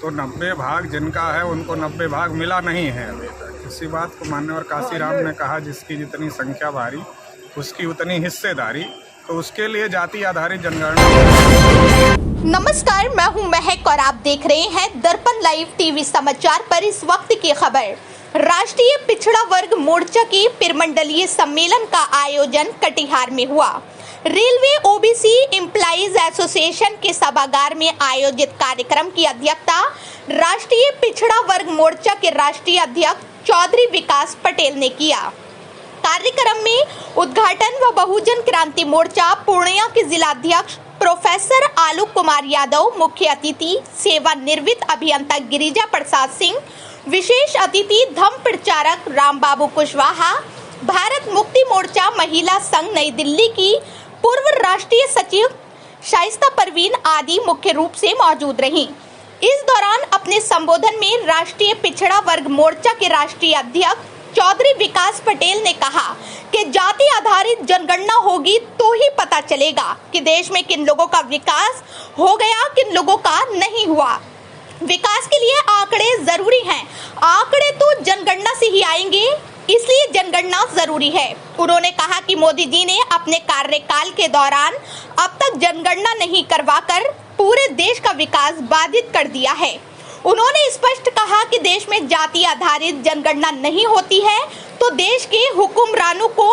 तो 90 भाग जिनका है उनको 90 भाग मिला नहीं है अभी तक। इसी बात को माननीय काशीराम ने कहा, जिसकी जितनी संख्या भारी उसकी उतनी हिस्सेदारी, तो उसके लिए जाति आधारित जनगणना। नमस्कार, मैं हूं महक और आप देख रहे हैं दर्पण लाइव टीवी समाचार पर इस वक्त की खबर। राष्ट्रीय पिछड़ा वर्ग मोर्चा के पिरमंडलीय सम्मेलन का आयोजन कटिहार में हुआ। रेलवे ओबीसी एम्प्लॉइज एसोसिएशन के सभागार में आयोजित कार्यक्रम की अध्यक्षता राष्ट्रीय पिछड़ा वर्ग मोर्चा के राष्ट्रीय अध्यक्ष चौधरी विकास पटेल ने किया। कार्यक्रम में उद्घाटन व बहुजन क्रांति मोर्चा पूर्णिया के जिलाध्यक्ष प्रोफेसर आलोक कुमार यादव, मुख्य अतिथि सेवानिवृत्त अभियंता गिरिजा प्रसाद सिंह, विशेष अतिथि धम्म प्रचारक रामबाबू कुशवाहा, भारत मुक्ति मोर्चा महिला संघ नई दिल्ली की पूर्व राष्ट्रीय सचिव शाइस्ता परवीन आदि मुख्य रूप से मौजूद रहीं। इस दौरान अपने संबोधन में राष्ट्रीय पिछड़ा वर्ग मोर्चा के राष्ट्रीय अध्यक्ष चौधरी विकास पटेल ने कहा कि जाति आधारित जनगणना होगी तो ही पता चलेगा कि देश में किन लोगों का विकास हो गया, किन लोगों का नहीं हुआ। विकास के लिए आंकड़े जरूरी हैं। आंकड़े तो जनगणना से ही आएंगे, इसलिए जनगणना जरूरी है। उन्होंने कहा कि मोदी जी ने अपने कार्यकाल के दौरान अब तक जनगणना नहीं करवाकर पूरे देश का विकास बाधित कर दिया है। उन्होंने स्पष्ट कहा कि देश में जाति आधारित जनगणना नहीं होती है तो देश के हुक्मरानों को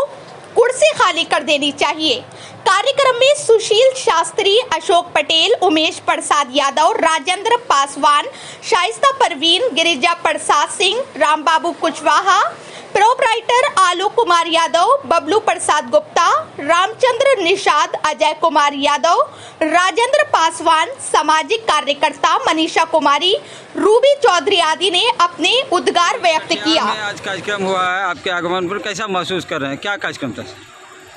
कुर्सी खाली कर देनी चाहिए। कार्यक्रम में सुशील शास्त्री, अशोक पटेल, उमेश प्रसाद यादव, राजेंद्र पासवान, शाइस्ता परवीन, गिरिजा प्रसाद सिंह, रामबाबू कुशवाहा, प्रोपराइटर आलोक कुमार यादव, बबलू प्रसाद गुप्ता, रामचंद्र निषाद, अजय कुमार यादव, राजेंद्र पासवान, सामाजिक कार्यकर्ता मनीषा कुमारी, रूबी चौधरी आदि ने अपने उद्गार व्यक्त किया। आज कार्यक्रम हुआ है, आपके आगमन पर कैसा महसूस कर रहे हैं? क्या कार्यक्रम था?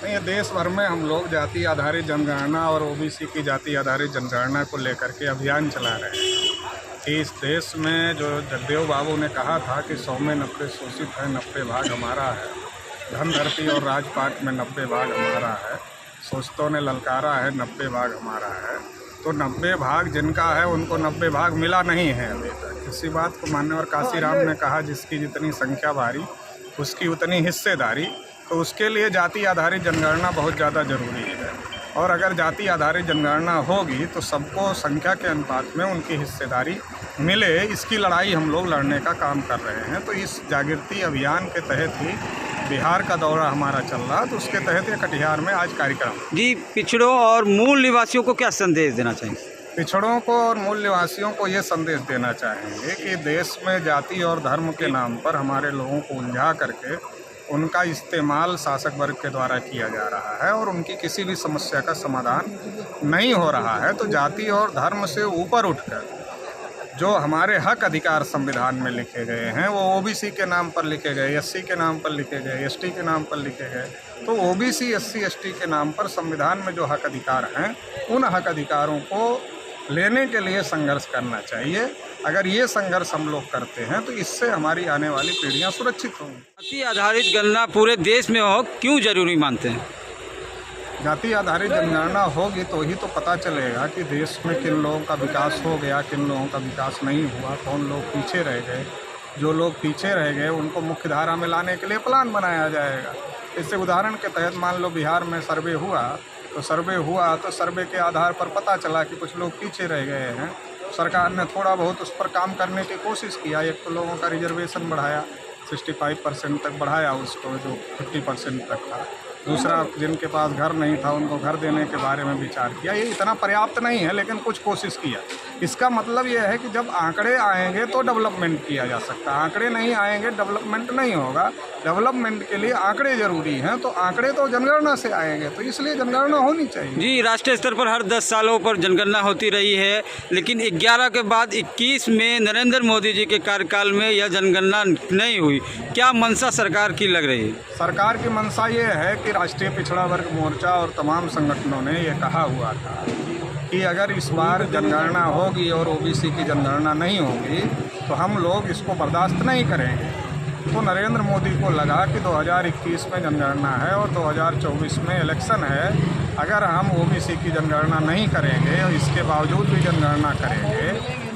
ये देश भर में हम लोग जाति आधारित जनगणना और ओबीसी की जाति आधारित जनगणना को लेकर के अभियान चला रहे हैं। इस देश में जो जगदेव बाबू ने कहा था कि 100 में 90 शोषित है, 90 भाग हमारा है, धन धरती और राजपाट में 90 भाग हमारा है, शोषितों ने ललकारा है 90 भाग हमारा है, तो 90 भाग जिनका है उनको 90 भाग मिला नहीं है अभी तक। इसी बात को माननीय काशीराम ने कहा, जिसकी जितनी संख्या भारी उसकी उतनी हिस्सेदारी, तो उसके लिए जाति आधारित जनगणना बहुत ज़्यादा ज़रूरी है। और अगर जाति आधारित जनगणना होगी तो सबको संख्या के अनुपात में उनकी हिस्सेदारी मिले, इसकी लड़ाई हम लोग लड़ने का काम कर रहे हैं। तो इस जागृति अभियान के तहत ही बिहार का दौरा हमारा चल रहा, तो उसके तहत ये कटिहार में आज कार्यक्रम। जी, पिछड़ों और मूल निवासियों को क्या संदेश देना चाहेंगे? पिछड़ों को और मूल निवासियों को ये संदेश देना चाहेंगे कि देश में जाति और धर्म के नाम पर हमारे लोगों को उलझा करके उनका इस्तेमाल शासक वर्ग के द्वारा किया जा रहा है और उनकी किसी भी समस्या का समाधान नहीं हो रहा है। तो जाति और धर्म से ऊपर उठकर जो हमारे हक अधिकार संविधान में लिखे गए हैं, वो ओबीसी के नाम पर लिखे गए, एससी के नाम पर लिखे गए, एसटी के नाम पर लिखे गए। तो ओबीसी, एससी, एसटी के नाम पर संविधान में जो हक अधिकार हैं, उन हक अधिकारों को लेने के लिए संघर्ष करना चाहिए। अगर ये संघर्ष हम लोग करते हैं तो इससे हमारी आने वाली पीढ़ियां सुरक्षित होंगी। जाति आधारित गणना पूरे देश में हो, क्यों जरूरी मानते हैं? जाति आधारित जनगणना होगी तो ही तो पता चलेगा कि देश में किन लोगों का विकास हो गया, किन लोगों का विकास नहीं हुआ, कौन लोग पीछे रह गए। जो लोग पीछे रह गए उनको मुख्य धारा में लाने के लिए प्लान बनाया जाएगा। इससे उदाहरण के तहत मान लो बिहार में सर्वे हुआ तो सर्वे के आधार पर पता चला कि कुछ लोग पीछे रह गए हैं। सरकार ने थोड़ा बहुत उस पर काम करने की कोशिश किया। एक तो लोगों का रिजर्वेशन बढ़ाया, 65% तक बढ़ाया उसको, जो 50% तक था। दूसरा, जिनके पास घर नहीं था उनको घर देने के बारे में विचार किया। ये इतना पर्याप्त नहीं है, लेकिन कुछ कोशिश किया। इसका मतलब ये है कि जब आंकड़े आएंगे तो डेवलपमेंट किया जा सकता है। आंकड़े नहीं आएंगे, डेवलपमेंट नहीं होगा। डेवलपमेंट के लिए आंकड़े ज़रूरी हैं, तो आंकड़े तो जनगणना से आएंगे, तो इसलिए जनगणना होनी चाहिए। जी, राष्ट्रीय स्तर पर हर 10 सालों पर जनगणना होती रही है, लेकिन 11 के बाद 21 में नरेंद्र मोदी जी के कार्यकाल में यह जनगणना नहीं हुई। क्या मंशा सरकार की लग रही है? सरकार की मंशा ये है कि राष्ट्रीय पिछड़ा वर्ग मोर्चा और तमाम संगठनों ने ये कहा हुआ था कि अगर इस बार जनगणना होगी और ओबीसी की जनगणना नहीं होगी तो हम लोग इसको बर्दाश्त नहीं करेंगे। तो नरेंद्र मोदी को लगा कि 2021 में जनगणना है और 2024 में इलेक्शन है, अगर हम ओबीसी की जनगणना नहीं करेंगे और इसके बावजूद भी जनगणना करेंगे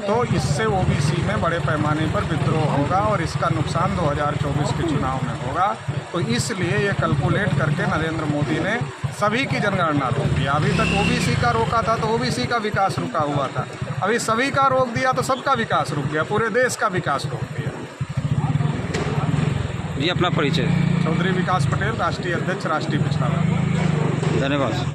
तो इससे ओबीसी में बड़े पैमाने पर विद्रोह होगा और इसका नुकसान 2024 के चुनाव में होगा। तो इसलिए ये कैलकुलेट करके नरेंद्र मोदी ने सभी की जनगणना रोक दिया। अभी तक ओबीसी का रोका था तो ओबीसी का विकास रुका हुआ था, अभी सभी का रोक दिया तो सबका विकास रुक गया, पूरे देश का विकास रोक दिया। जी अपना परिचय। चौधरी विकास पटेल, राष्ट्रीय अध्यक्ष, राष्ट्रीय पिछड़ा वर्ग। धन्यवाद।